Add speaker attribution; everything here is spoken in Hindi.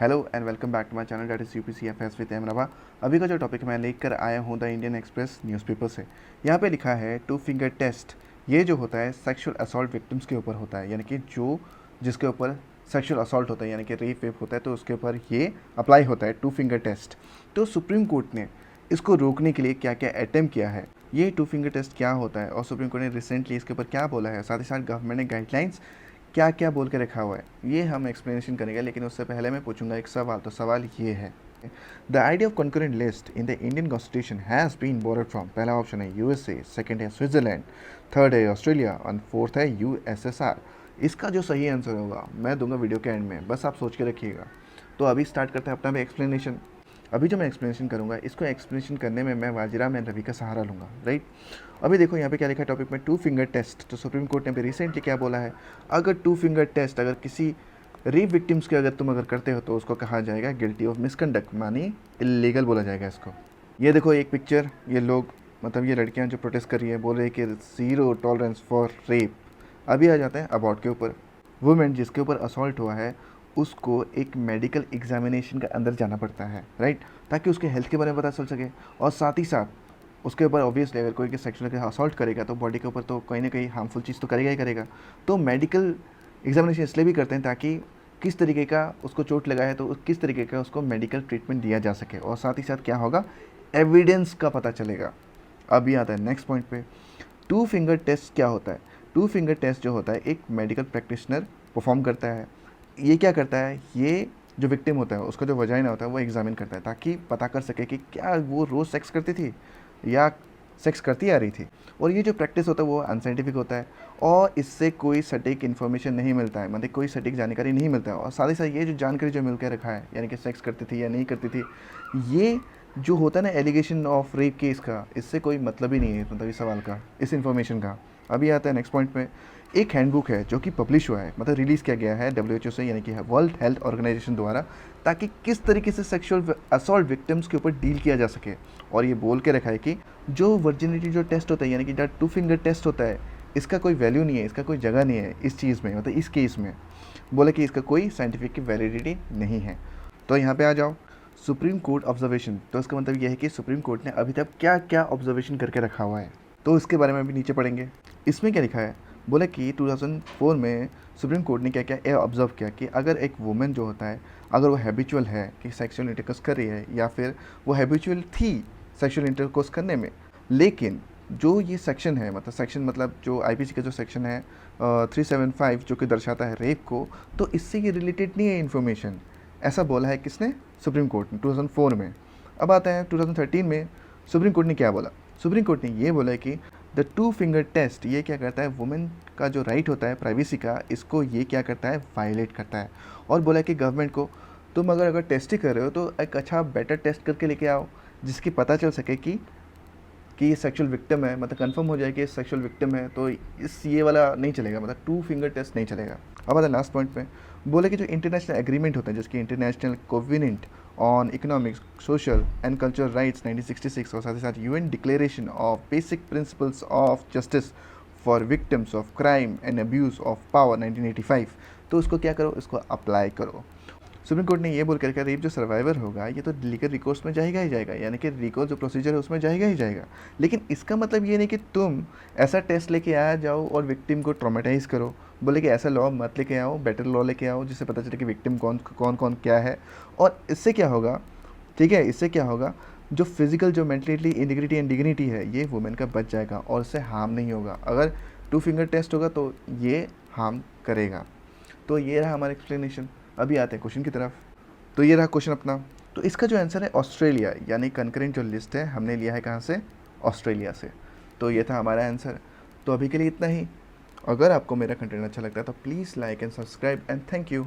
Speaker 1: Hello and welcome back to my channel that is UPCFS with Emraba. अभी का जो टॉपिक मैं लेकर आया हूँ द इंडियन एक्सप्रेस न्यूज़पेपर से। यहाँ पे लिखा है टू फिंगर टेस्ट। ये जो होता है सेक्सुअल असॉल्ट विक्टिम्स के ऊपर होता है, यानी कि जिसके ऊपर सेक्सुअल असॉल्ट होता है यानी कि रेप वेप होता है तो उसके ऊपर ये अप्लाई होता है टू फिंगर टेस्ट। तो सुप्रीम कोर्ट ने इसको रोकने के लिए क्या क्या अटेम्प्ट किया है, ये टू फिंगर टेस्ट क्या होता है और सुप्रीम कोर्ट ने रिसेंटली इसके ऊपर क्या बोला है, साथ ही साथ गवर्नमेंट ने गाइडलाइंस क्या क्या बोल के रखा हुआ है, ये हम एक्सप्लेनेशन करेंगे। लेकिन उससे पहले मैं पूछूंगा एक सवाल। तो सवाल ये है, the idea of concurrent list in the Indian constitution has been borrowed from. पहला ऑप्शन है USA, सेकंड है स्विट्जरलैंड, थर्ड है ऑस्ट्रेलिया और फोर्थ है USSR। इसका जो सही आंसर होगा मैं दूंगा वीडियो के एंड में, बस आप सोच के रखिएगा। तो अभी स्टार्ट करते हैं अपना भी एक्सप्लेनेशन। अभी जो मैं एक्सप्लेनेशन करूँगा इसको एक्सप्लेनेशन करने में मैं वाजिराम एंड रवि का सहारा लूँगा, राइट। अभी देखो यहाँ पे क्या लिखा है टॉपिक में, टू फिंगर टेस्ट। तो सुप्रीम कोर्ट ने भी रिसेंटली क्या बोला है, अगर टू फिंगर टेस्ट अगर किसी रेप विक्टिम्स के तुम करते हो तो उसको कहा जाएगा गिल्टी ऑफ मिसकंडक्ट, मानी इलीगल बोला जाएगा इसको। ये देखो एक पिक्चर, ये लोग मतलब ये लड़कियाँ जो प्रोटेस्ट कर रही है बोल रही है कि ज़ीरो टॉलरेंस फॉर रेप। अभी आ जाते हैं अबॉर्ट के ऊपर। वुमेन जिसके ऊपर असॉल्ट हुआ है उसको एक मेडिकल एग्जामिनेशन के अंदर जाना पड़ता है, राइट, ताकि उसके हेल्थ के बारे में पता चल सके। और साथ ही साथ उसके ऊपर ऑब्वियसली अगर कोई सेक्सुअल असॉल्ट करेगा तो बॉडी के ऊपर तो कहीं ना कहीं हार्मफुल चीज़ तो करेगा ही करेगा। तो मेडिकल एग्जामिनेशन इसलिए भी करते हैं ताकि किस तरीके का उसको चोट लगा है तो किस तरीके का उसको मेडिकल ट्रीटमेंट दिया जा सके, और साथ ही साथ क्या होगा, एविडेंस का पता चलेगा। अभी आता है नेक्स्ट पॉइंट पे, टू फिंगर टेस्ट क्या होता है। टू फिंगर टेस्ट जो होता है एक मेडिकल प्रैक्टिशनर परफॉर्म करता है। ये क्या करता है, ये जो विक्टिम होता है उसका जो वजाइना होता है वो एग्जामिन करता है ताकि पता कर सके कि क्या वो रोज़ सेक्स करती थी या सेक्स करती आ रही थी। और ये जो प्रैक्टिस होता है वो अनसाइंटिफिक होता है और इससे कोई सटीक इन्फॉर्मेशन नहीं मिलता है, मतलब कोई सटीक जानकारी नहीं मिलता है। और साथ ही साथ ये जो जानकारी जो मिल के रखा है यानी कि सेक्स करती थी या नहीं करती थी, ये जो होता है ना एलिगेशन ऑफ रेप केस का, इससे कोई मतलब ही नहीं है मतलब इस सवाल का, इस इन्फॉर्मेशन का। अभी आता है नेक्स्ट पॉइंट में, एक हैंडबुक है जो कि पब्लिश हुआ है, मतलब रिलीज़ किया गया है WHO से यानी कि वर्ल्ड हेल्थ ऑर्गेनाइजेशन द्वारा, ताकि किस तरीके से सेक्सुअल असॉल्ट विक्टिम्स के ऊपर डील किया जा सके। और ये बोल के रखा है कि जो वर्जिनिटी जो टेस्ट होता है यानी कि जो टू फिंगर टेस्ट होता है इसका कोई वैल्यू नहीं है, इसका कोई जगह नहीं है इस चीज़ में, मतलब इस केस में बोले कि इसका कोई साइंटिफिक वैलिडिटी नहीं है। तो यहाँ पे आ जाओ सुप्रीम कोर्ट ऑब्जर्वेशन। तो इसका मतलब यह है कि सुप्रीम कोर्ट ने अभी तक क्या क्या ऑब्जर्वेशन करके रखा हुआ है, तो इसके बारे में अभी नीचे पढ़ेंगे। इसमें क्या लिखा है, बोले कि 2004 में सुप्रीम कोर्ट ने क्या क्या ये ऑब्जर्व किया कि अगर एक वुमेन जो होता है अगर वो हैबिचुअल है कि सेक्सुअल इंटरकोर्स कर रही है या फिर वो हैबिचुअल थी सेक्सुअल इंटरकोर्स करने में, लेकिन जो ये सेक्शन है मतलब सेक्शन मतलब जो IPC का जो सेक्शन है 375 जो कि दर्शाता है रेप को, तो इससे ये रिलेटेड नहीं है इन्फॉर्मेशन। ऐसा बोला है किसने, सुप्रीम कोर्ट ने 2004 में। अब आता है 2013 में सुप्रीम कोर्ट ने क्या बोला। सुप्रीम कोर्ट ने ये बोला कि द टू फिंगर टेस्ट ये क्या करता है, वुमेन का जो राइट होता है प्राइवेसी का, इसको ये क्या करता है, वायलेट करता है। और बोला कि गवर्नमेंट को तुम अगर टेस्ट ही कर रहे हो तो एक अच्छा बेटर टेस्ट करके लेके आओ जिसकी पता चल सके कि ये सेक्सुअल विक्टिम है, मतलब कंफर्म हो जाए कि ये सेक्सुअल विक्टिम है। तो इस ये वाला नहीं चलेगा, मतलब टू फिंगर टेस्ट नहीं चलेगा। अब आता है लास्ट पॉइंट में, बोले कि जो इंटरनेशनल एग्रीमेंट होता है जिसकी international covenant on economic social and cultural rights 1966 और साथ ही साथ UN declaration of basic principles of justice for victims of crime and abuse of power 1985, तो उसको क्या करो, इसको अप्लाई करो। सुप्रीम कोर्ट ने ये बोल कर रखा, रेप जो सर्वाइवर होगा ये तो लीगल रिकोर्स में जाएगा ही जाएगा, यानी कि रिकोर्स जो प्रोसीजर है उसमें जाएगा ही जाएगा। लेकिन इसका मतलब ये नहीं कि तुम ऐसा टेस्ट लेके आ जाओ और विक्टिम को ट्रॉमेटाइज़ करो। बोले कि ऐसा लॉ मत लेके आओ, बेटर लॉ लेके आओ जिससे पता चले कि विक्टिम कौन कौन कौन क्या है। और इससे क्या होगा, ठीक है, इससे क्या होगा, जो फिजिकल जो मेंटली इंटीग्रिटी एंड डिग्निटी है ये वुमेन का बच जाएगा और उससे हार्म नहीं होगा। अगर टू फिंगर टेस्ट होगा तो ये हार्म करेगा। तो ये रहा हमारा एक्सप्लेनेशन। अभी आते हैं क्वेश्चन की तरफ। तो ये रहा क्वेश्चन अपना। तो इसका जो आंसर है ऑस्ट्रेलिया, यानी कंकरेंट जो लिस्ट है हमने लिया है कहाँ से, ऑस्ट्रेलिया से। तो ये था हमारा आंसर। तो अभी के लिए इतना ही। अगर आपको मेरा कंटेंट अच्छा लगता है तो please like and subscribe and thank you.